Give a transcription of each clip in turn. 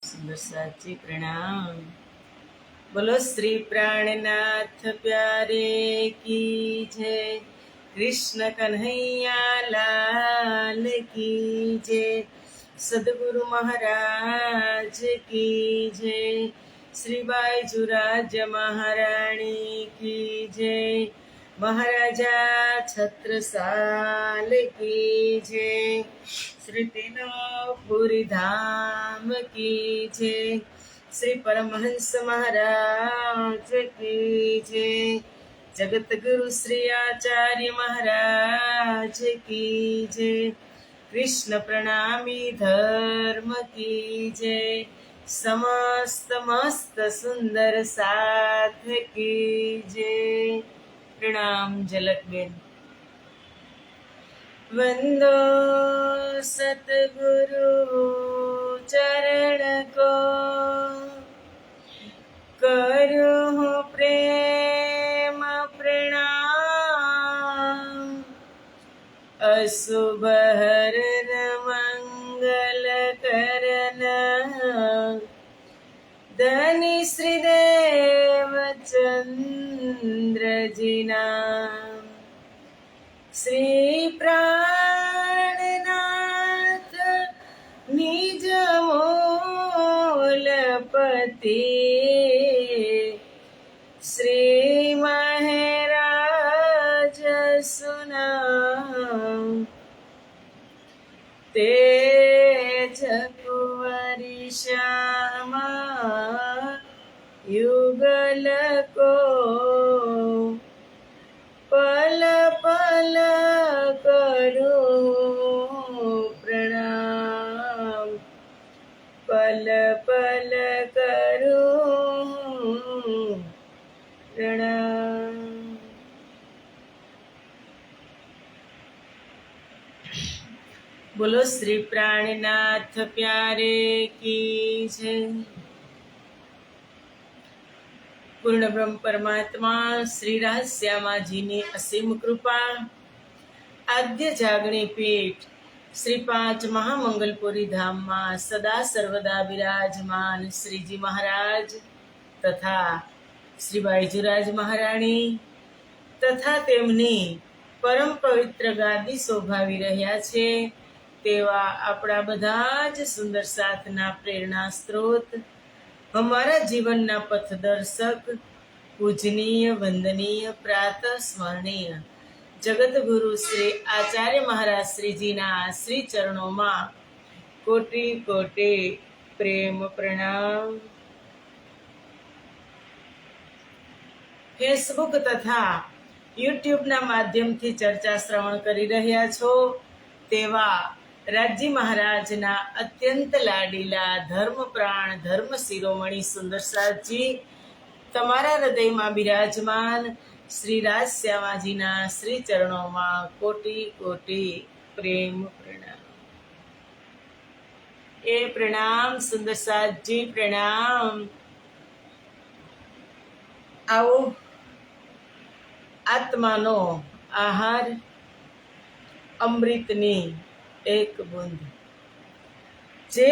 सुंदर साची प्रणाम। बोलो श्री प्राणनाथ प्यारे की जय। कृष्ण कन्हैया लाल की जय। सदगुरु महाराज की जय। श्री बाईजुराज महाराणी की जय। महाराजा छत्रसाल की जय। श्री तीनों धाम की जय। श्री परमहंस महाराज की जय। जगत गुरु श्री आचार्य महाराज की जय। कृष्ण प्रणामी धर्म की जय। समस्त मस्त सुंदर साथ की जय। प्रणाम झलकबेन। वंदो सतगुरु चरण को, करूँ प्रेम प्रणाम। अशुभ हरन मंगल करन, धनी श्रीदेव चंद्र जी नाम। श्री प्राणनाथ निज मूलपति, श्री महाराज सुनाम। तेज कुंवरी श्यामा युगल को, पल पल करूं प्रणाम। पल पल करूं प्रणाम। बोलो श्री प्राणनाथ प्यारे की जय। પૂર્ણ બ્રહ્મ પરમાત્મા શ્રી રાજશ્યામાજીની અસીમ કૃપા, આદ્ય જાગણી પીઠ શ્રી પાંચ મહામંગલપુરી ધામમાં સદા સર્વદા બિરાજમાન શ્રીજી મહારાજ તથા શ્રી બાઈજુરાજ મહારાણી તથા તેમની પરમ પવિત્ર ગાદી શોભાવી રહ્યા છે તેવા આપણા બધા જ સુંદર સાથના પ્રેરણા સ્ત્રોત, हमारा जीवन ना पथदर्शक, पूजनीय वंदनीय प्रातः स्मरणीय जगत गुरु श्री आचार्य महाराज श्री जी ना श्री चरणों में कोटि कोटि प्रेम प्रणाम। फेसबुक तथा यूट्यूब ना माध्यम थी चर्चा श्रवण करी रह्या छो तेवा राजी महाराज ना अत्यंत लाडीला धर्म प्राण धर्म शिरोमणि सुंदर साथजी तमारा हृदय में विराजमान श्री राजश्यामाजी ना श्री चरणों में कोटि कोटि प्रेम प्रणाम। ए प्रणाम सुंदर साथजी प्रणाम। आओ आत्मानो आहार अमृतनी एक बूंद। जे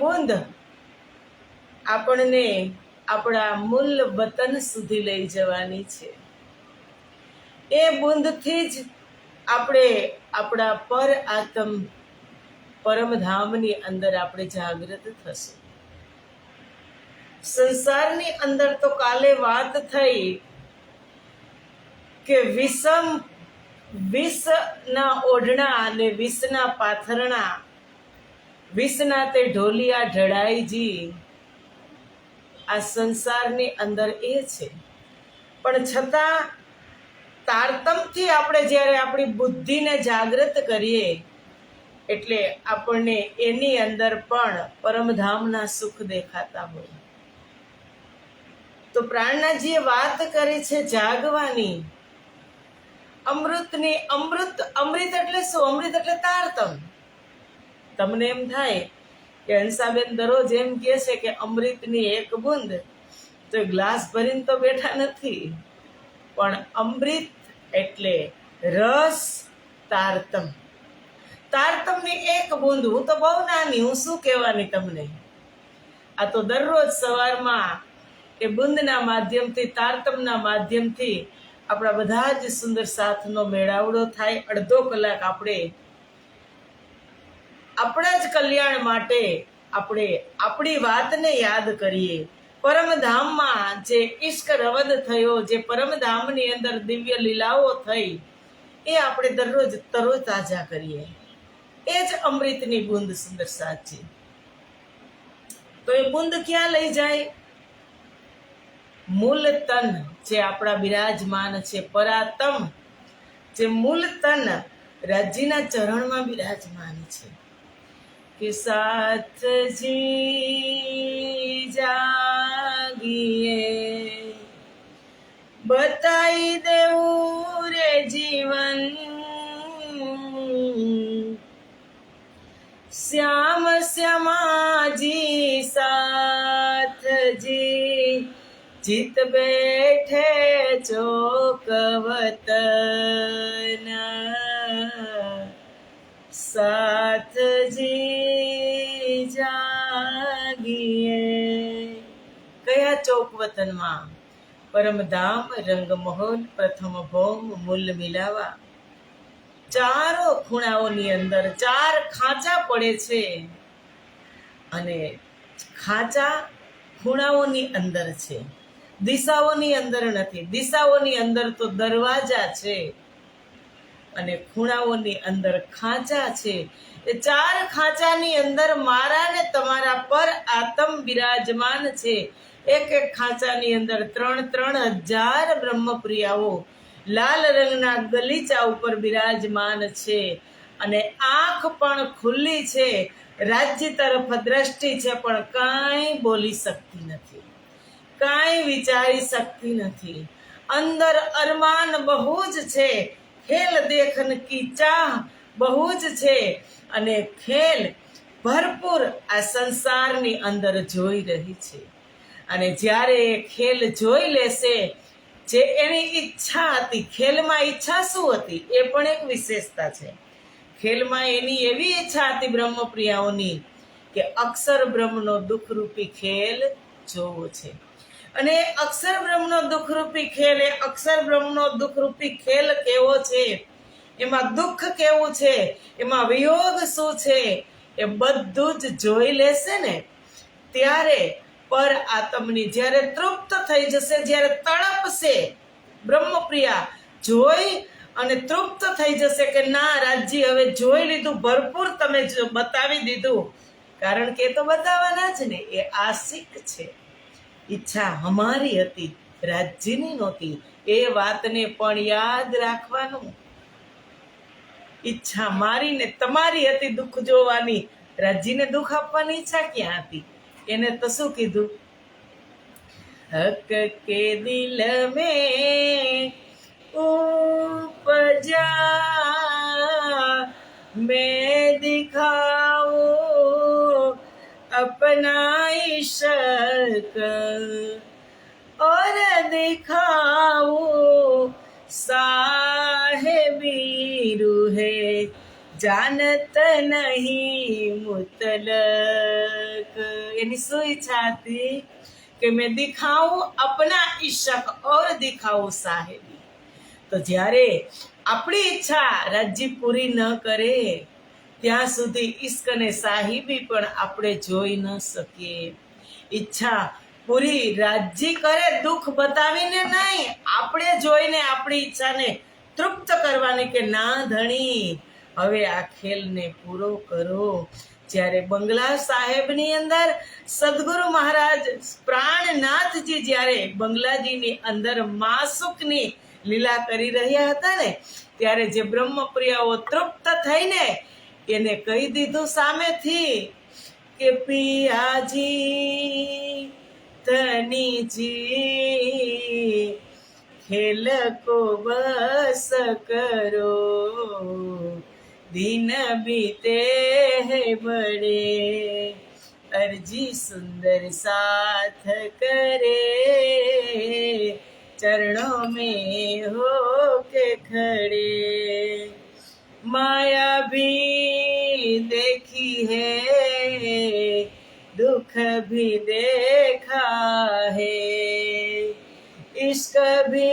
बूंद આપણને આપણા મૂળ વતન સુધી લઈ જવાની છે, એ બૂંદથી જ આપણે આપણા પર આત્મ પરમધામની અંદર આપણે જાગૃત થશું। સંસારની અંદર તો કાલે વાત થઈ કે વિષના ઓઢણા અને વિષના પાથરણા, વિષના તે ઢોલિયા ઢળાઈજી આ સંસારની અંદર એ છે। પણ છતાં તારતમથી આપણે જ્યારે આપણી બુદ્ધિને જાગૃત કરીએ એટલે આપણને એની અંદર પણ પરમધામના સુખ દેખાતા હોય। તો પ્રાણનાજીએ વાત કરી છે જાગવાની, અમૃતની। અમૃત એટલે શું? અમૃત એટલે તારતમ। તમને એમ થાય કે હંસાબેન દરરોજ એમ કહે છે કે અમૃતની એક બૂંદ, તો ગ્લાસ ભરીને તો બેઠા નથી, પણ અમૃત એટલે રસ તારતમ। તારતમની એક બૂંદ, હું તો બહુ નાની, હું શું કહેવાની તમને. આ તો દરરોજ સવારમાં એ બુંદના માધ્યમથી, તારતમના માધ્યમથી આપણા બધા જ સુંદર સાથનો મેળાવડો થાય. અડધો કલાક આપણે આપણા જ કલ્યાણ માટે આપણે આપણી વાતને યાદ કરીએ. પરમધામમાં જે ઈશ્ક રવદ થયો, જે પરમધામની અંદર દિવ્ય લીલાઓ થઈ, એ આપણે દરરોજ તરોતાજા કરીએ. એ જ અમૃતની બુંદ સુંદર સાથ છે. તો એ બુંદ ક્યાં લઈ જાય? મૂલ તન જે આપણા બિરાજમાન છે, પરાતમ જે મૂલ તન રાજ્યના ચરણમાં બિરાજમાન છે. કે સાથ જી જાગીએ બતાઈ દેવું રે જીવન, શ્યામ શ્યામાજી સાથજી જીત બેઠે ચોકવતન, સાથજી જાગીએ. કયા ચોકવતનમાં? પરમધામ રંગમહોલ પ્રથમ ભૌમ મૂલ મિલાવા. ચારો ખૂણાઓની અંદર 4 ખાંચા પડે છે, અને ખાંચા ખૂણાઓની અંદર છે, દિશાઓની અંદર નથી. દિશાઓની અંદર તો દરવાજા છે, અને ખૂણાઓની અંદર ખાંચા છે. એ 4 ખાંચાની અંદર મારા ને તમારા પર આત્મ બિરાજમાન છે. એક એક ખાંચાની અંદર 3,000 બ્રહ્મપ્રિયાઓ લાલ રંગના ગલીચા ઉપર બિરાજમાન છે, અને આંખ પણ ખુલ્લી છે, રાજ્ય તરફ દ્રષ્ટિ છે, પણ કાંઈ બોલી શકતી નથી, કાંઈ વિચારી શકતી નથી. અંદર અરમાન બહુ જ છે, ખેલ દેખન કી ચાહ બહુ જ છે, અને ખેલ ભરપૂર આ સંસારની અંદર જોઈ રહી છે. અને જ્યારે એ ખેલ જોઈ લેશે, જે એની ઈચ્છા હતી, ખેલમાં ઈચ્છા શું હતી એ પણ એક વિશેષતા છે. ખેલમાં એની એવી ઈચ્છા હતી બ્રહ્મપ્રિયાઓની કે અક્ષર બ્રહ્મનો દુઃખરૂપી ખેલ જોવો છે. અને અક્ષર બ્રહ્મનો દુઃખરૂપી ખેલ, એ અક્ષર બ્રહ્મનો દુઃખરૂપી ખેલ કેવો છે, એમાં દુઃખ કેવું છે, એમાં વિયોગ શું છે, એ બધું જ જોઈ લેશે ને, ત્યારે પર આત્મની જ્યારે તૃપ્ત થઈ જશે, જ્યારે તળપશે બ્રહ્મપ્રિયા, જોઈ અને તૃપ્ત થઈ જશે કે ના રાજ્ય હવે જોઈ લીધું, ભરપૂર તમે બતાવી દીધું. કારણ કે એ તો બતાવવાના જ ને, એ આશિક છે. ઈચ્છા અમારી હતી, રાજ્યની નહોતી. એ વાતને પણ યાદ રાખવાનું. ઈચ્છા મારી ને તમારી હતી દુઃખ જોવાની, રાજ્યને દુઃખ આપવાની ઈચ્છા ક્યાં હતી? એને તો શું કીધું? હક કે દિલ મેં ઉપજા मैं दिखाऊं अपना इश्क और दिखाऊं साहिबी रूहे जानत नहीं मुतलक. એની શું ઈચ્છા હતી? કે મેં દિખાઉં અપના ઇશ્ક ઓર દિખાઉં સાહેબી. તો જ્યારે આપણી ઈચ્છા રાજ્ય પૂરી ન કરે ત્યાં સુધી ઇશ્ક અને સાહિબી પણ આપણે જોઈ ન શકીએ. ઈચ્છા પૂરી રાજ્ય કરે, દુઃખ બતાવીને નહીં, આપણે જોઈને આપણી ઈચ્છાને તૃપ્ત કરવાની કે ના ધણી હવે આ ખેલને પૂરો કરો. જ્યારે બંગલા સાહેબની અંદર સદગુરુ મહારાજ પ્રાણનાથજી જ્યારે બંગલાજીની અંદર માસુકની લીલા કરી રહ્યા હતા ને, ત્યારે જે બ્રહ્મપ્રિયાઓ તૃપ્ત થઈને એને કહી દીધું સામેથી કે પિયાજી ધનીજી ખેલ કો બસ કરો, दिन बीते हैं बड़े अर्जी सुंदर साथ करे, चरणों में हो के खड़े माया भी देखी है, दुख भी देखा है, इश्क भी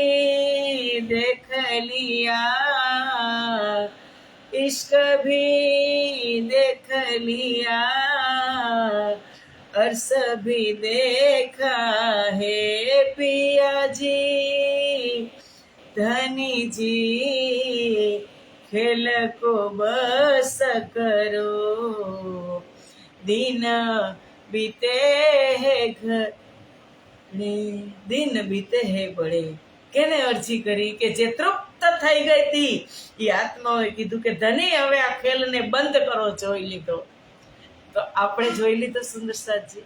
देख लिया, इश्क भी देख लिया, और सभी देखा है पिया जी, धनी जी, खेल को बस करो, दिन बीते है घड़े, दिन बीते है बड़े. કેને અરજી કરી કે જે તૃપ્ત થઈ ગઈ હતી એ આત્માઓએ કીધું કે ધની હવે આ ખેલને બંધ કરો. જોઈ લીધો. તો આપણે જોઈ લીધું સુંદર સાજી,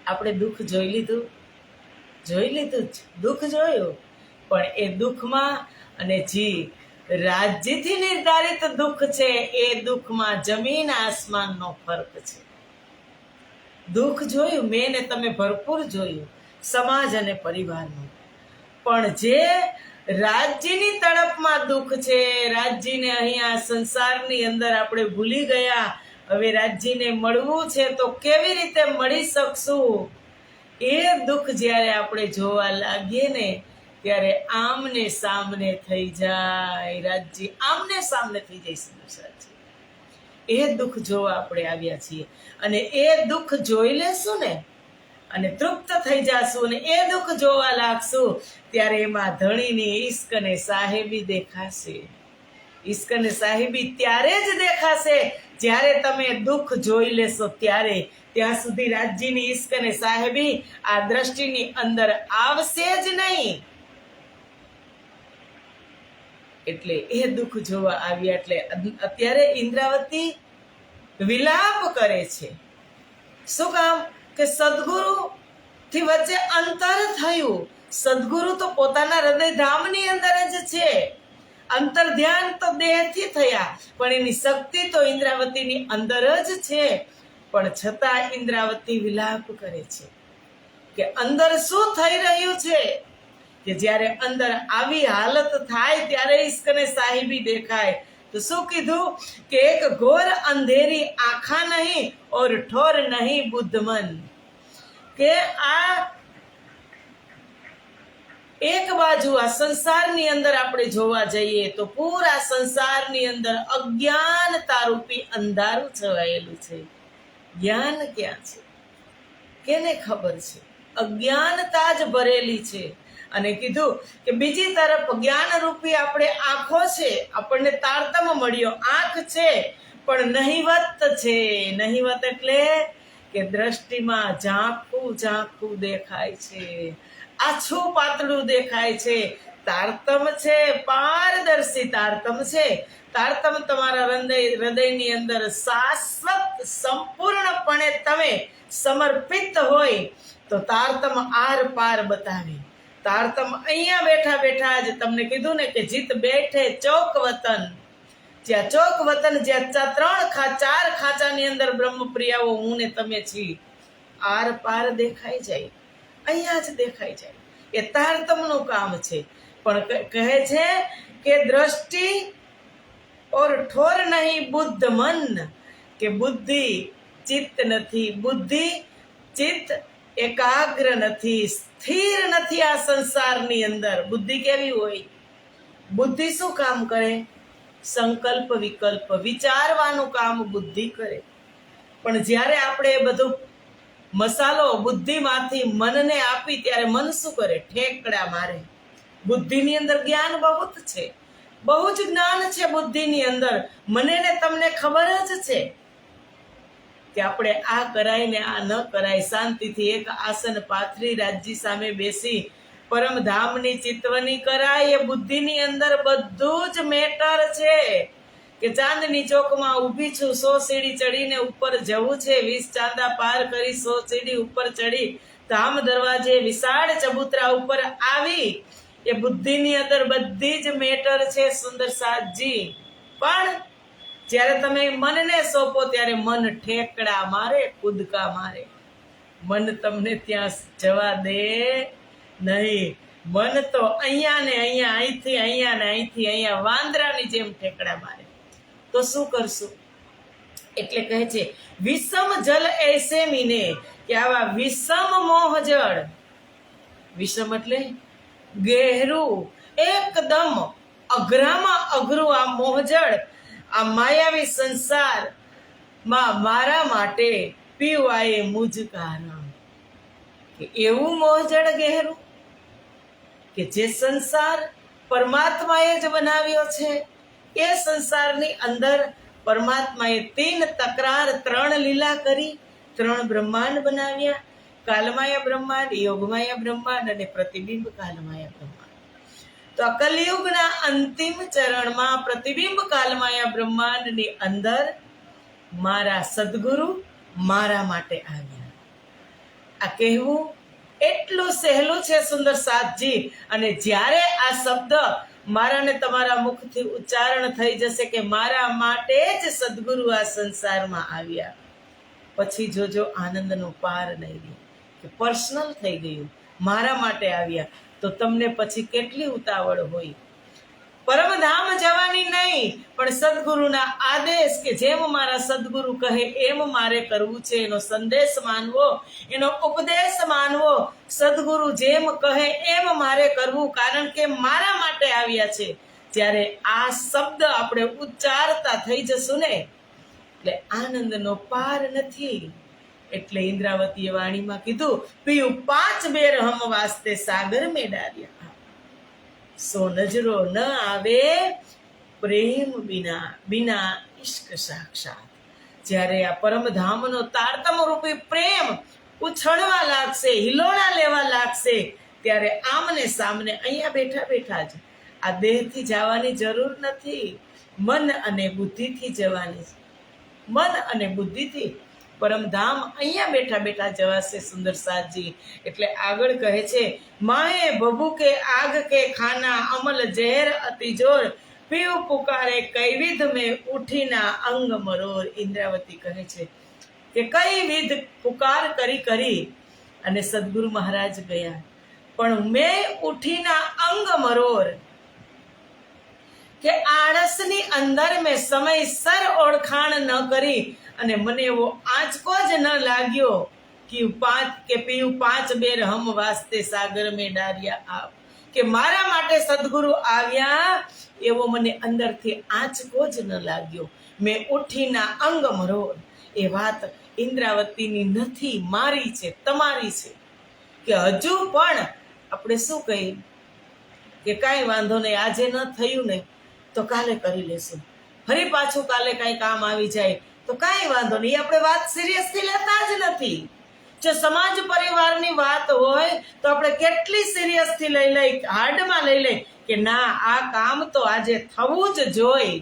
આપણે દુઃખ જોઈ લીધું જ, દુઃખ જોયું, પણ એ દુઃખમાં અને જી રાજ્યથી નિર્ધારિત દુઃખ છે એ દુઃખમાં જમીન આસમાનનો ફરક છે. દુઃખ જોયું મેં ને તમે ભરપૂર જોયું, સમાજ અને પરિવારનું, પણ જે રાજ્યની તડપમાં દુઃખ છે, રાજ્યને અહીંયા સંસારની અંદર આપણે ભૂલી ગયા, હવે રાજ્યને મળવું છે તો કેવી રીતે મળી શકશું, એ દુઃખ જ્યારે આપણે જોવા લાગીએ ને ત્યારે આમને સામને થઈ જાય, રાજ્ય આમને સામને થઈ જાય. સંસાર એ દુઃખ જોવા આપણે આવ્યા છીએ, અને એ દુઃખ જોઈ લેશું ને અને તૃપ્ત થઈ જાશું અને એ દુઃખ જોવા લાગશું ત્યારે એમાં ધણીની ઈશ્ક ને સાહેબી દેખાશે. ઈશ્ક ને સાહેબી ત્યારે જ દેખાશે જ્યારે તમે દુઃખ જોઈ લેશો ત્યારે. ત્યાં સુધી રાજ્યની ઈશ્ક ને સાહેબી આ દ્રષ્ટિની અંદર આવશે જ નહીં. એટલે એ દુઃખ જોવા આવ્યા. એટલે અત્યારે ઇન્દ્રાવતી વિલાપ કરે છે. શું કામ? કે સદગુરુ થી વચ્ચે અંતર થયું. સદગુરુ તો પોતાના હૃદય ધામની અંદર જ છે. અંતર ધ્યાન તો દેહથી થયા, પણ એની શક્તિ તો ઇન્દ્રાવતીની અંદર જ છે. પણ છતાં ઇન્દ્રાવતી વિલાપ કરે છે કે અંદર શું થઈ રહ્યું છે, કે જ્યારે અંદર આવી હાલત થાય ત્યારે ઈશ્કને સાહિબી દેખાય. તો શું કીધું કે એક ઘોર અંધેરી આંખા નહીં ઓર ઠોર નહીં બુદ્ધ મન. કે આ એક બાજુ આ સંસારની અંદર આપણે જોવા જઈએ તો પૂરા સંસારની અંદર અજ્ઞાનતા રૂપી અંધારું છવાયેલું છે. જ્ઞાન ક્યાં છે? કેને ખબર છે? અજ્ઞાનતા જ ભરેલી છે. અને કીધું કે બીજી તરફ જ્ઞાન રૂપી આપણે આંખો છે, આપણને તારતમ મળ્યો, આંખ છે પણ નહિવત છે. નહિવત એટલે કે દ્રષ્ટિમાં ઝાંખું ઝાંખું દેખાય છે, આછું પાતળું દેખાય છે. તારતમ છે, પારદર્શી તારતમ છે. તારતમ તમારા હૃદયની અંદર શાશ્વત સંપૂર્ણપણે તમે સમર્પિત હોય તો તારતમ આર પાર બતાવે. તારતમ અહીંયા બેઠા બેઠા જ તમને કીધું ને કે જીત બેઠે ચોક વતન. જ્યાં ચોક વતન, જ્યાં ચાર ખાંચાની અંદર બ્રહ્મપ્રિયાઓ હું ને તમે છીએ, આર પાર દેખાઈ જાય, અહીંયા જ દેખાઈ જાય. એ તારતમનું કામ છે. પણ કહે છે કે દ્રષ્ટિ ઓર ઠોર નહીં બુદ્ધ મન, કે બુદ્ધિ ચિત્ત નથી, બુદ્ધિ ચિત્ત એકાગ્ર નથી, સ્થિર નથી આ સંસારની અંદર. બુદ્ધિ કેવી હોય? બુદ્ધિ શું કામ કરે? સંકલ્પ વિકલ્પ વિચારવાનું કામ બુદ્ધિ કરે. પણ જ્યારે આપણે એ બધું મસાલો બુદ્ધિમાંથી મનને આપી ત્યારે મન શું કરે? ઠેકડા મારે. બુદ્ધિની અંદર જ્ઞાન બહુ જ છે, બહુ જ જ્ઞાન છે બુદ્ધિની અંદર. મને ને તમને ખબર જ છે કે આપણે આ કરાય ને આ ન કરાય. શાંતિથી એક આસન પાથરી રાજ્ય સામે બેસી પરમધામની ચિતવણી કરાય. એ બુદ્ધિની અંદર બધું જ મેટર છે. કે ચાંદની ચોકમાં ઊભી છું, 100 સીડી ચડીને ઉપર જવું છે, 20 ચાંદા પાર કરી 100 સીડી ઉપર ચડી ધામ દરવાજે વિશાળ ચબૂતરા ઉપર આવી. એ બુદ્ધિની અંદર બધી જ મેટર છે સુંદર સાજી. પણ જ્યારે તમે મનને સોંપો ત્યારે મન ઠેકડા મારે, કૂદકા મારે. મન તમને ત્યાં જવા દે નહીં. મન તો અહીંયા ને અહીંયા, અહીંથી અહીંયા ને અહીંથી અહીંયા વાંદરાની જેમ ઠેકડા મારે. તો શું કરશું? એટલે કહે છે વિષમ જલ એસે મીને, કે આવા વિષમ મોહ જળ, વિષમ એટલે ગહેરું, એકદમ અઘરામાં અઘરું આ મોહજળ, આ માયાવી સંસારમાં મારા માટે પીવાય મુજ કારણ. કે એવું મોહજળ ગહેરું કે જે સંસાર પરમાત્માએ જ બનાવ્યો છે. એ સંસારની અંદર પરમાત્માએ 3 તકરાર, 3 લીલા કરી, 3 બ્રહ્માંડ બનાવ્યા. કાલમાયા બ્રહ્માંડ, યોગમાયા બ્રહ્માંડ અને પ્રતિબિંબ કાલમાયા બ્રહ્માંડ. તો આ કલિયુગના અંતિમ ચરણમાં પ્રતિબિંબ કાલમાયા બ્રહ્માંડની અંદર મારા સદગુરુ મારા માટે આવ્યા. આ કહેવું એટલું સહેલું છે સુંદર સાધજી. અને જ્યારે આ શબ્દ મારા ને તમારા મુખથી ઉચ્ચારણ થઈ જશે કે મારા માટે જ સદગુરુ આ સંસારમાં આવ્યા, પછી જોજો આનંદનો પાર નહીં રહે. કે પર્સનલ થઈ ગયું, મારા માટે આવ્યા, તો તમને પછી કેટલી ઉતાવળ હોય. પરમધામ જવાની નહીં, પણ સદગુરુના આદેશ, કે જેમ મારા સદગુરુ કહે એમ મારે કરવું છે, એનો સંદેશ માનવો, એનો ઉપદેશ માનવો. સદગુરુ જેમ કહે એમ મારે કરવું, કારણ કે મારા માટે આવ્યા છે. જ્યારે આ શબ્દ આપણે ઉચ્ચારતા થઈ જશું ને, એટલે આનંદનો પાર નથી. એટલે ઇન્દ્રાવતીએ વાણીમાં કીધું, પીયું 5 બેર હમ વાસ્તે સાગર મેં ડાર્યા, સો નજરો ન આવે પ્રેમ બિના, બિના ઇશ્ક સાક્ષાત. જ્યારે આ પરમધામનો તારતમ રૂપી પ્રેમ ઉછળવા લાગશે, હિલોણા લેવા લાગશે, ત્યારે આમને સામને અહીંયા બેઠા બેઠા જ આ દેહથી જવાની જરૂર નથી, મન અને બુદ્ધિથી જવાની છે. મન અને બુદ્ધિથી પરમધામ અહીંયા બેઠા બેઠા જવાશે સુંદર સાધજી. એટલે આગળ કહે છે માહે બબુ કે આગ કે ખાના, અમલ ઝેર અતિ જોર, પીવ પુકારે કઈ વિધ મેં ઉઠીના અંગ મરોર. ઇન્દ્રાવતી કહે છે કે કઈ વિધ પુકાર કરી કરી અને સદગુરુ મહારાજ ગયા, પણ મેં ઉઠીના અંગ મરોર, કે આળસની અંદર મેં સમયસર ઓળખાણ ન કરી અને મને એવો આંચકો જ ન લાગ્યો કે પીયું 5 બેર હમ વાસ્તે સાગર મેં ડાર્યા આપ, કે મારા માટે સદગુરુ આવ્યા એવો મને અંદરથી આંચકો જ ન લાગ્યો. મેં ઉઠીના અંગ મરોર. એ વાત ઇન્દ્રાવતીની નથી, મારી છે, તમારી છે. કે હજુ પણ આપણે શું કહીએ કે કાંઈ વાંધો નહીં, આજે ન થયું ને તો કાલે કરી લેશું, ફરી પાછું કાલે કાંઈ કામ આવી જાય તો કાંઈ વાંધો નહીં. આપણે વાત સિરિયસલી લેતા જ નથી. જો સમાજ પરિવારની વાત હોય તો આપણે કેટલી સિરિયસથી લઈ લઈ, હાર્ડમાં લઈ લઈ કે ના આ કામ તો આજે થવું જ જોઈએ.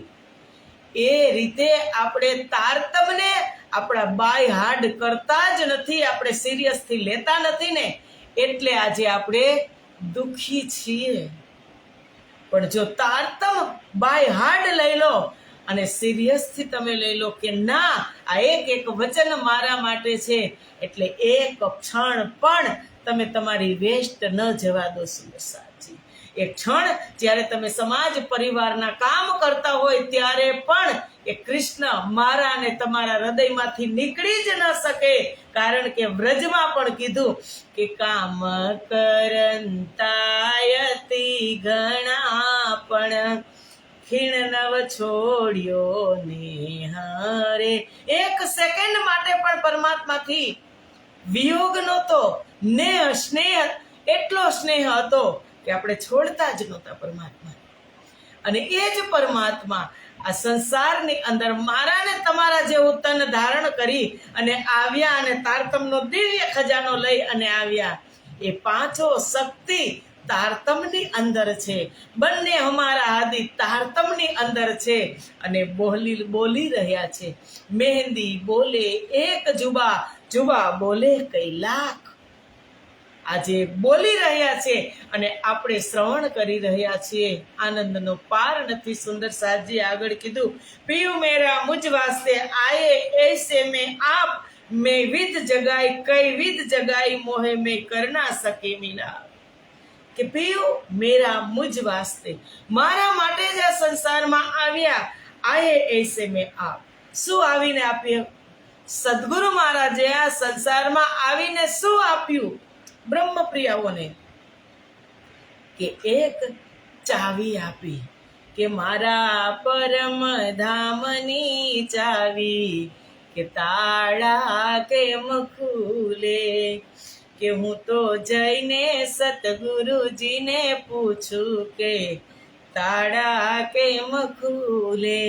એ રીતે આપણે તારતમને આપણા બાય હાર્ડ કરતા જ નથી, આપણે સિરિયસથી લેતા નથી ને, એટલે આજે આપણે દુઃખી છીએ. પણ જો તારતમ બાય હાર્ડ લઈ લો અને સિરિયસથી તમે લઈ લો કે ના આ એક વચન મારા માટે છે, એટલે એક ક્ષણ પણ તમે તમારી વેસ્ટ ન જવા દો સુંદર સાહેબજી. એક ક્ષણ જ્યારે તમે સમાજ પરિવારના કામ કરતા હોય ત્યારે પણ એ કૃષ્ણ મારા અને તમારા હૃદયમાંથી નીકળી જ ન શકે. કારણ કે વ્રજમાં પણ કીધું કે કામ કરંતાયતિ ઘણા પણ ખીણ નવ છોડ્યો ને હારે. એક સેકન્ડ માટે પણ પરમાત્માથી વિયોગ નહોતો, સ્નેહ એટલો સ્નેહ હતો કે આપણે છોડતા જ નહોતા પરમાત્મા. અને એ જ પરમાત્મા આ સંસારની અંદર મારા ને તમારા જેવું તન ધારણ કરી અને આવ્યા અને તારતમનો દિવ્ય ખજાનો લઈ અને આવ્યા. એ 5 શક્તિ તારતમની અંદર છે, બંને અમારા આદિ તારતમની અંદર છે અને બોલી રહ્યા છે. મહેંદી બોલે એક જુબા, જુબા બોલે કઈ લાખ. આજે બોલી રહ્યા છે અને આપણે શ્રવણ કરી રહ્યા છીએ. આનંદનો પાર નથી. સુંદર સાજી આગળ કીધું પીયું મેરા મુજ વાસ્તે આયે ऐसे में आप मैं विध जगाई कई विध जगाई मोहे में करना सके मिला. કે પિયું મેરા મુજ વાસ્તે, મારા માટે જ આ સંસારમાં આવ્યા, આયે એસે મેં આપ. શું આવીને આપ્યું? સદગુરુ મહારાજે આ સંસારમાં આવીને શું આપ્યું બ્રહ્મપ્રિયાઓને? કે એક ચાવી આપી, કે મારા પરમ ધામની ચાવી, કે તાળા કેમ ખુલે, કે હું તો જઈને સતગુરુજીને પૂછું કે તાળા કેમ ખુલે.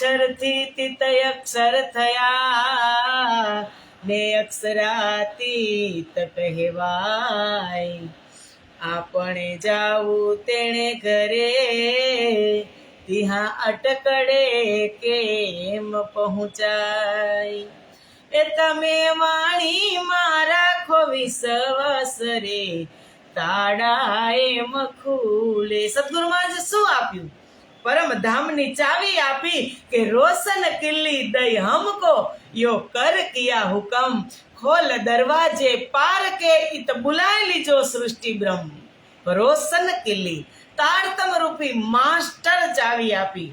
અક્ષરથી તિત અક્ષર થયા ને અક્ષરાતીત કહેવાય, આપણે જાવું તેણે ઘરે, ત્યાં અટકડે કેમ પહોંચાય. એ તમે વાણીમાં રાખો વિશ્વાસ રે, તાળા એમ ખુલે. સદગુરુ મહારાજે શું આપ્યું? પરમ ધામની ચાવી આપી, કે રોશન કિલ્લી દઈ હમકો, યો કર કિયા હુકમ, ખોલ દરવાજે પાર કે ઇત બુલાય લીજો સૃષ્ટિ બ્રહ્મ. રોશન કિલ્લી તારતમ રૂપી માસ્ટર ચાવી આપી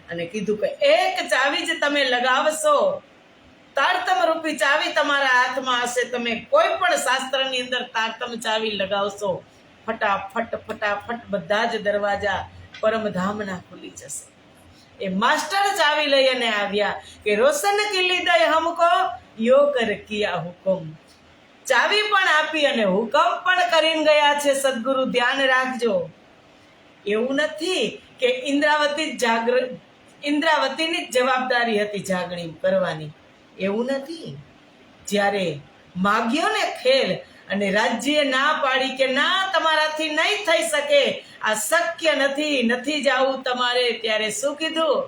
અને કીધું કે એક ચાવી જ તમે લગાવશો, તારતમ રૂપી ચાવી તમારા હાથમાં હશે, તમે કોઈ પણ શાસ્ત્રની અંદર તારતમ ચાવી લગાવશો, ફટાફટ ફટાફટ બધા જ દરવાજા પરમધામના ખુલી જશે. એ માસ્ટર ચાવી લઈ અને આવ્યા, કે રોશન કિલ્લી દય હમકો, યો કર કિયા હુકમ. ચાવી પણ આપી અને હુકમ પણ કરીને ગયા છે સદગુરુ, ધ્યાન રાખજો. એવું નથી કે ઇન્દ્રાવતીની જ જવાબદારી હતી જાગણી કરવાની, એવું નથી. જ્યારે માગ્યો ને ખેલ અને રાજ્યએ ના પાડી કે ના તમારાથી નહીં થઈ શકે, આ શક્ય નથી, નથી જાવું તમારે, ત્યારે શું કીધું?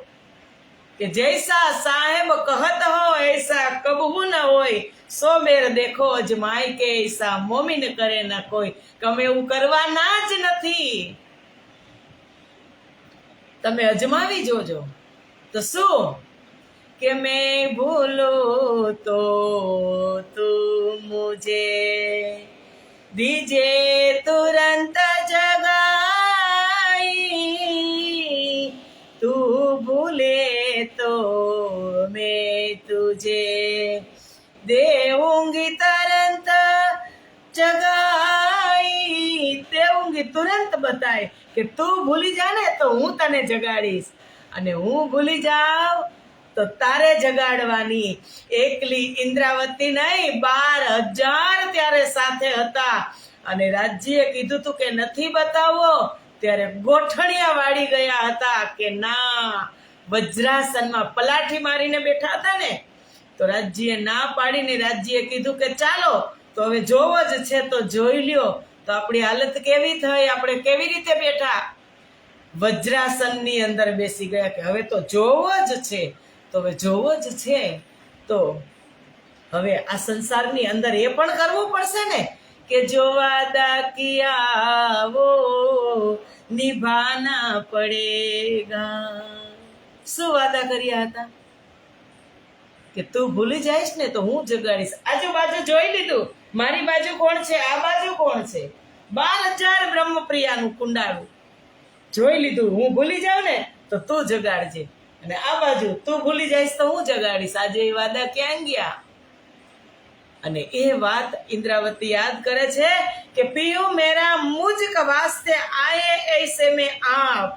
કે જૈસા સાહેબ કહત હો એસા કબહુ ન હોય, સો મેર દેખો અજમાય કે એસા મોમિન કરે ના કોઈ. તમે એવું કરવાના જ નથી, તમે અજમાવી જોજો. તો શું કે મેં ભૂલો તો તું મુझे દીજે તુરંત જગાઈ, તું ભૂલે તો मैं तुझे देऊंगी तुरंत जगाई. देऊंगी તુરંત બતાય, કે તું ભૂલી જા ને તો હું તને જગાડીશ, અને હું ભૂલી જાઉં તો તારે જગાડવાની. એકલી ઇન્દ્રાવતી નહીં, 12,000 ત્યારે સાથે હતા. અને રાજ્યએ કીધું તું કે નથી બતાવો, ત્યારે ગોઠણિયા વાળી ગયા હતા કે ના, વજ્રાસનમાં પલાઠી મારીને બેઠા હતા ને, તો રાજ્યએ ના પાડીને રાજ્યએ કીધું કે ચાલો તો હવે જોવો જ છે તો જોઈ લ્યો. તો આપણી હાલત કેવી થઈ, આપણે કેવી રીતે બેઠા? વજ્રાસનની અંદર બેસી ગયા કે હવે તો જોવો જ છે, તો હવે જોવો જ છે. તો હવે આ સંસારની અંદર એ પણ કરવું પડશે ને, કે જો વાદા કિયા વો નિભાના પડેગા. શું વાદા કર્યા હતા? કે તું ભૂલી જઈશ ને તો હું જગાડીશ. આજુબાજુ જોઈ લીધું, મારી બાજુ કોણ છે, આ બાજુ કોણ છે, 12,000 બ્રહ્મપ્રિયાનું કુંડાળું જોઈ લીધું. હું ભૂલી જાઉં ને તો તું જગાડજે, અને આ બાજુ તું ભૂલી જઈશ તો હું જગાડીશ. આજે એ વાદા ક્યાં ગયા? અને એ વાત ઇન્દ્રાવતી યાદ કરે છે કે પિયું મેરા મુજ વાસ્તે આયે એસે મેં આપ.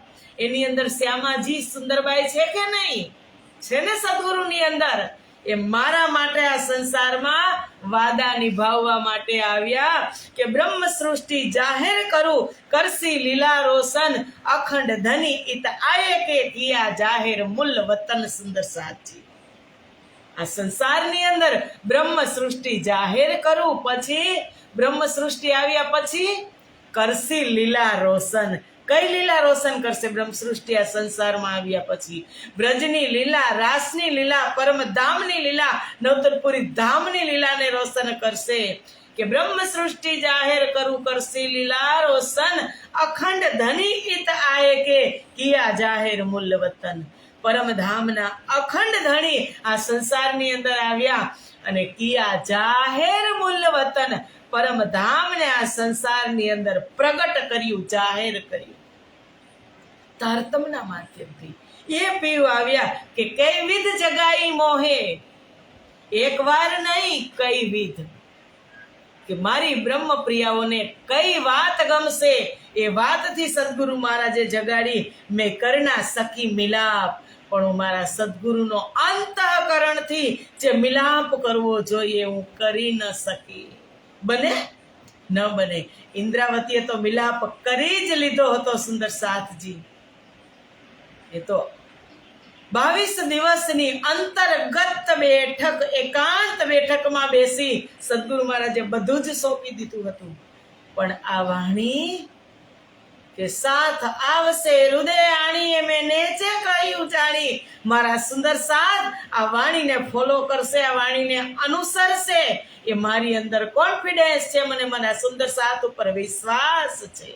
એની અંદર શ્યામાજી સુંદરબાઈ છે કે નહીં? છે ને સદગુરુની અંદર. એ મારા માટે આ સંસારમાં વાદા નિભાવવા માટે આવ્યા, કે બ્રહ્મ સૃષ્ટિ જાહેર કરું, કરસી લીલા રોશન, અખંડ ધની ઇત આયે કે કિયા જાહેર મુલ વતન સુંદર સાચી. આ સંસારની અંદર બ્રહ્મ સૃષ્ટિ જાહેર કરું, પછી બ્રહ્મ સૃષ્ટિ આવ્યા પછી કરસી લીલા રોશન. કઈ લીલા રોશન કરશે બ્રહ્મ સૃષ્ટિ આ સંસારમાં આવ્યા પછી? બ્રજની લીલા, રાસની લીલા, પરમધામની લીલા, નવતરપુરી ધામની લીલાને રોશન કરશે. કે બ્રહ્મ સૃષ્ટિ જાહેર કરું, કરસી લીલા રોશન, અખંડ ધની ઇત આયે કે કિયા જાહેર મુલ વતન. પરમધામના અખંડ ધણી આ સંસારની અંદર આવ્યા અને કિયા જાહેર મુલ વતન, પરમધામને આ સંસારની અંદર પ્રગટ કર્યું, જાહેર કર્યું તારતમના માધ્યમથી. એ પીવ આવ્યા કે કઈ વિધ જગાઈ મોહે, એક વાર નહીં કઈ વિધ, કે મારી બ્રહ્મ પ્રિયાઓને કઈ વાત ગમશે એ વાતથી સદગુરુ મહારાજે જગાડી. મેં કરના સખી મિલાપ, પણ હું મારા સદગુરુનો અંતઃકરણથી જે મિલાપ કરવો જોઈએ હું કરી ન શકી. બને ન બને. ઇન્દ્રાવતીએ તો મિલાપ કરી જ લીધો હતો સુંદર સાથજી. એ તો 22 દિવસની અંતર્ગત બેઠક, એકાંત બેઠકમાં બેસી સદગુરુ મહારાજે બધું જ સોંપી દીધું હતું. પણ આ વાણી કે સાથ આવશે હૃદય આણી, મેં નેચે કહ્યું જાણી. મારા સુંદર સાથ આ વાણીને ફોલો કરશે, આ વાણીને અનુસરશે. એ મારી અંદર કોન્ફિડન્સ છે, મને મારા સુંદર સાથ ઉપર વિશ્વાસ છે.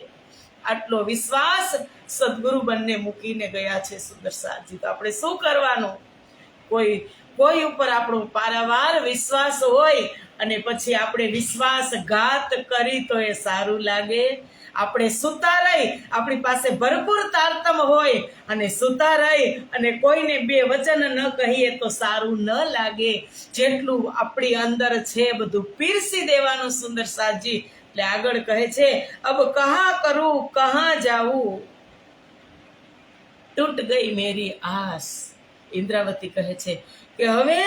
આટલો વિશ્વાસ સદગુરુ બંને મૂકીને ગયા છે સુંદર સાથજી. તો આપણે શું કરવાનું? કોઈ ઉપર આપણો પારાવાર વિશ્વાસ હોય અને પછી આપણે વિશ્વાસઘાત કરી તો એ સારું લાગે? આપણે સુતા રહી, આપણી પાસે ભરપૂર તારતમ હોય અને સુતા રહી અને કોઈને બે વચન ન કહીએ તો સારું ન લાગે. જેટલું આપણી અંદર છે બધું પીરસી દેવાનું સુંદર સાથજી. એટલે આગળ કહે છે, અબ કહા કરું કહા જાઉં, તૂટ ગઈ મેરી આસ. ઇન્દ્રાવતી કહે છે કે હવે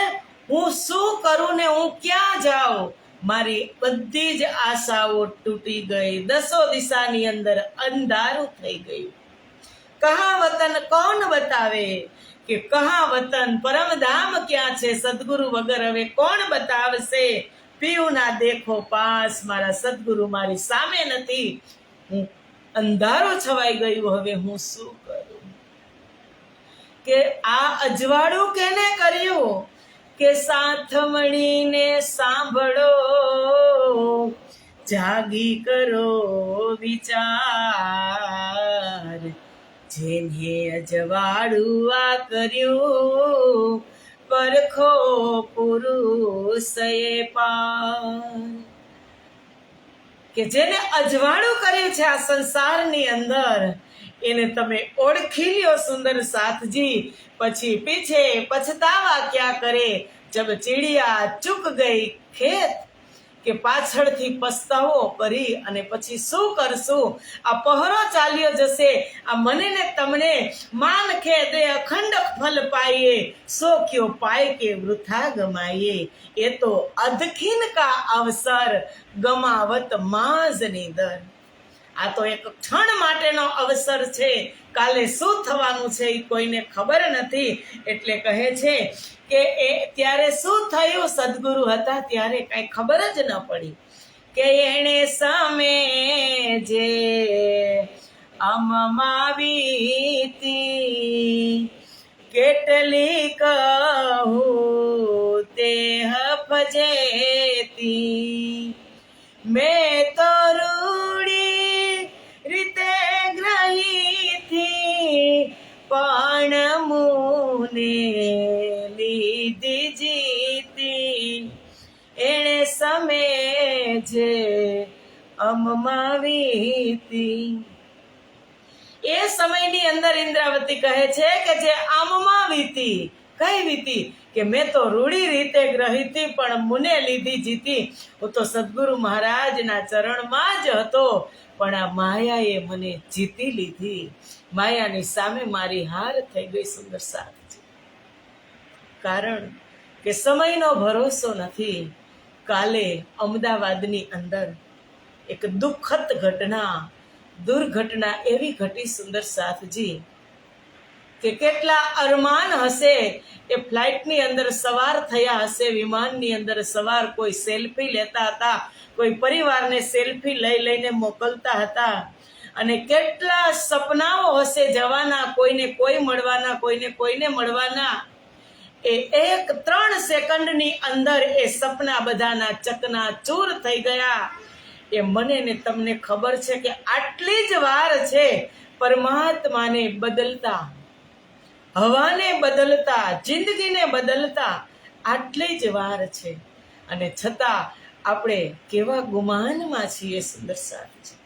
હું શું કરું ને હું ક્યાં જાઉં? મારી બધી જ આશાઓ તૂટી ગઈ. 10 દિશાની અંદર અંધારું થઈ ગયું. કહા વતન કોણ બતાવે, કે કહા વતન પરમધામ ક્યાં છે? સદગુરુ વગર હવે કોણ બતાવશે? પીવું ના દેખો પાસ, મારા સદગુરુ મારી સામે નથી. હું અંધારું છવાઈ ગયું, હવે હું શું કરું? કે આ અજવાળું કેને કર્યું? કે સાથ મળીને સાંભળો, જાગી કરો વિચાર. જેને અજવાળું આ કર્યું, પરખો પુરુષે પાર. કે જેને અજવાળું કર્યું છે આ સંસારની અંદર, એને તમે ઓળખી લ્યો સુંદર સાથજી. પછી પીછે પછતાવા ક્યાં કરે, જબ ચીડિયા ચૂક ગઈ ખેત. કે પાછળથી પસ્તાવો કરી અને પછી શું કરશું? આ પહરો ચાલ્યો જશે, આ મને ને તમને માન ખેદે અખંડ ફલ પાઈએ, સો ક્યો પાય કે વૃથા ગમાઈએ. એ તો અધખીન કા અવસર, ગમાવત માઝ નિદર. આ તો એક ક્ષણ માટેનો અવસર છે, કાલે શું થવાનું છે એ કોઈને ખબર નથી. એટલે કહે છે કે એ ત્યારે શું થયું? સદગુરુ હતા ત્યારે કઈ ખબર જ ન પડી. કે એણે સામે જે અમમાવી તી, કેટલી કહું તે હફજેતી. મેં તો રૂડી રીતે ગ્રહી થી, પણ મુને લીધી જીતી. એણે સમે જે અમમાવી તી. એ સમયની અંદર ઇન્દ્રાવતી કહે છે કે જે આમમાં વીતી. કઈ વીતી? કે મેં તો રૂડી રીતે ગ્રહી હતી પણ મુને લીધી જીતી. હું તો સદગુરુ મહારાજના ચરણમાં જ હતો, પણ આ માયાએ મને જીતી લીધી. માયાની સામે મારી હાર થઈ ગઈ સુંદર સાથજી. કારણ કે સમયનો ભરોસો નથી. કાલે અમદાવાદની અંદર એક દુઃખદ દુર્ઘટના એવી ઘટી સુંદર સાથજી, કે કેટલા અરમાન હશે એ ફ્લાઇટની અંદર સવાર થયા હશે, વિમાનની અંદર સવાર, કોઈ સેલ્ફી લેતા હતા, કોઈ પરિવારને સેલ્ફી લઈને મોકલતા હતા. અને કેટલા સપનાઓ હશે જવાના, કોઈને કોઈ મળવાના, કોઈને મળવાના. એ 1-3 સેકન્ડની અંદર એ સપના બધાના ચકનાચૂર થઈ ગયા. એ મને ને તમને ખબર છે કે આટલી જ વાર છે પરમાત્માને બદલતા, હવાને બદલતા, જિંદગીને બદલતા આટલી જ વાર છે. અને છતાં આપણે કેવા ગુમાનમાં છીએ સુંદર સાથજી,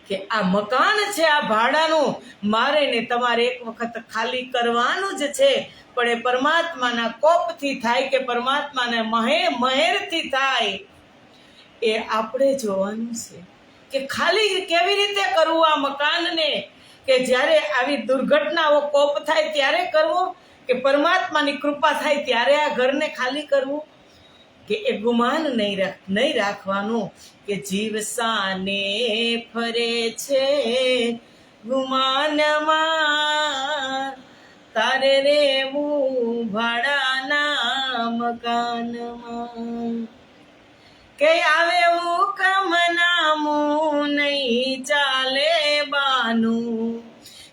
કે આ મકાન છે આ ભાડાનું, મારે ને તમારે એક વખત ખાલી કરવાનું જ છે, પણ એ પરમાત્માના કોપથી થાય કે પરમાત્માના મહેરથી થાય એ આપણે જોવાનું છે. કે ખાલી કેવી રીતે કરવું આ મકાનને, કે જ્યારે આવી દુર્ઘટનાઓ કોપ થાય ત્યારે કરવું, કે પરમાત્માની કૃપા થાય ત્યારે આ ઘરને ખાલી કરવું, કે એ ગુમાન નહીં રાખવાનું કે જીવ સાને ફરે છે ગુમાનમાં, તારે રેવું ભાડાના મકાનમાં. કે આવે હુકમ નામું નહીં ચાલે બાનું,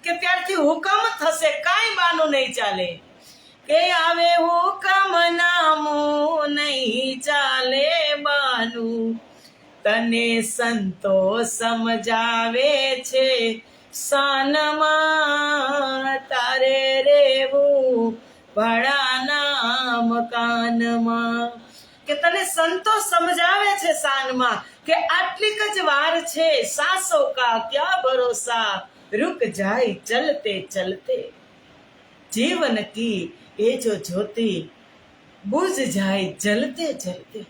કે ત્યારથી હુકમ થશે, કાંઈ બાનું નહીં ચાલે. કે આવે હુકમ નામું નહીં ચાલે બાનું, તને સંતો સમજાવે છે સાનમાં, તારે રેવું ભાડાના મકાનમાં. કે તને સંતો સમજાવે છે સાનમાં કે આટલીક જ વાર છે, સાસો કા ક્યા ભરોસા, रुक जाए चलते चलते, जीवन की ये जो ज्योति बुझ जाए जलते जलते.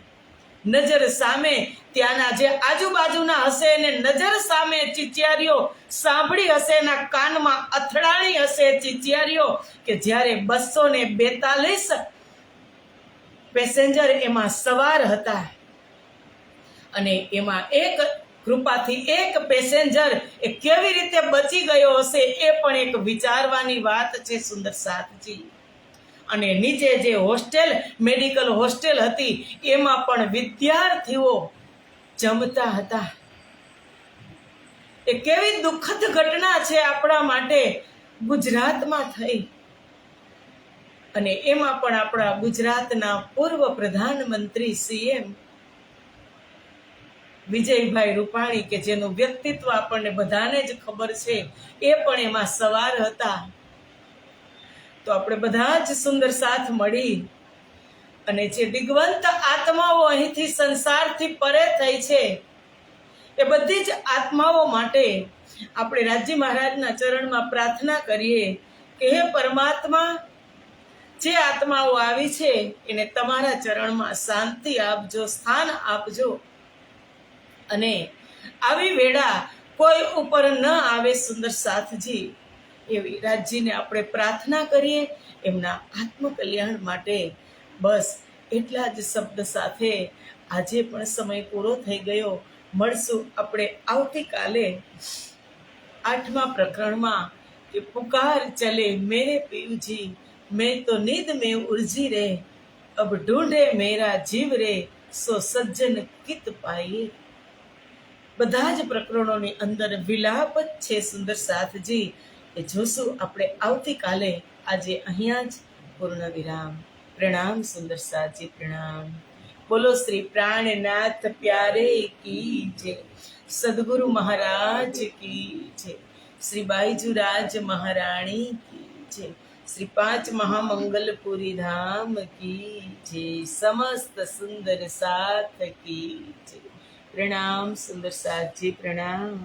નજર સામે ત્યાંના જે આજુબાજુના હશે ને નજર સામે ચિચિયારીઓ સાંભળી હશે, એના કાનમાં અથડાણી હશે ચિચિયારીઓ, કે જ્યારે 242 પેસેન્જર એમાં સવાર હતા અને એમાં એક કૃપાથી એક પેસેન્જર એ કેવી રીતે બચી ગયો હશે એ પણ એક વિચારવાની વાત છે સુંદર સાથજી. અને નીચે જે હોસ્ટેલ, મેડિકલ હોસ્ટેલ હતી એમાં પણ વિદ્યાર્થીઓ જમતા હતા. એ કેવી દુઃખદ ઘટના છે આપણા માટે ગુજરાતમાં થઈ. અને એમાં પણ આપણા ગુજરાતના પૂર્વ પ્રધાનમંત્રી CM વિજયભાઈ રૂપાણી, કે જેનું વ્યક્તિત્વ આપણને બધાને જ ખબર છે, એ પણ એમાં સવાર હતા. તો આપણે બધા જ સુંદર સાથ મળી અને જે દિગ્વંત આત્માઓ અહીંથી સંસારથી પરે થઈ છે એ બધી જ આત્માઓ માટે આપણે રાજજી મહારાજના ચરણમાં પ્રાર્થના કરીએ કે હે પરમાત્મા, જે આત્માઓ આવી છે એને તમારા ચરણમાં શાંતિ આપજો, સ્થાન આપજો, અને આવી વેળા કોઈ ઉપર ન આવે સુંદર સાથજી, એવી રાજજીને આપણે પ્રાર્થના કરીએ એમના આત્મકલ્યાણ માટે. બસ એટલા જ શબ્દ સાથે આજે પણ સમય પૂરો થઈ ગયો. મળશું આપણે આવતીકાલે 8મા પ્રકરણમાં, કે પુકાર ચલે મેરે પીવજી, मैं तो नींद में उलझी रहे, अब ढूंढे मेरा जीव रे, સો સજ્જન કિત પાઈએ. બધા જ પ્રકરણોની અંદર વિલાપ જ છે સુંદર સાથજી. એ જોશું આપણે આવતીકાલે. આજે અહીંયા જ પૂર્ણ વિરામ. પ્રણામ સુંદર સાથજી, પ્રણામ. બોલો શ્રી પ્રાણનાથ પ્યારે કી જય, સદગુરુ મહારાજ કી જય, શ્રી બાઈજુરાજ મહારાણી કી જય, શ્રી 5 મહામંગલપુરી ધામ કી જય, સમસ્ત સુંદર સાથ કી જય. प्रणाम सुंदर साथ जी, प्रणाम.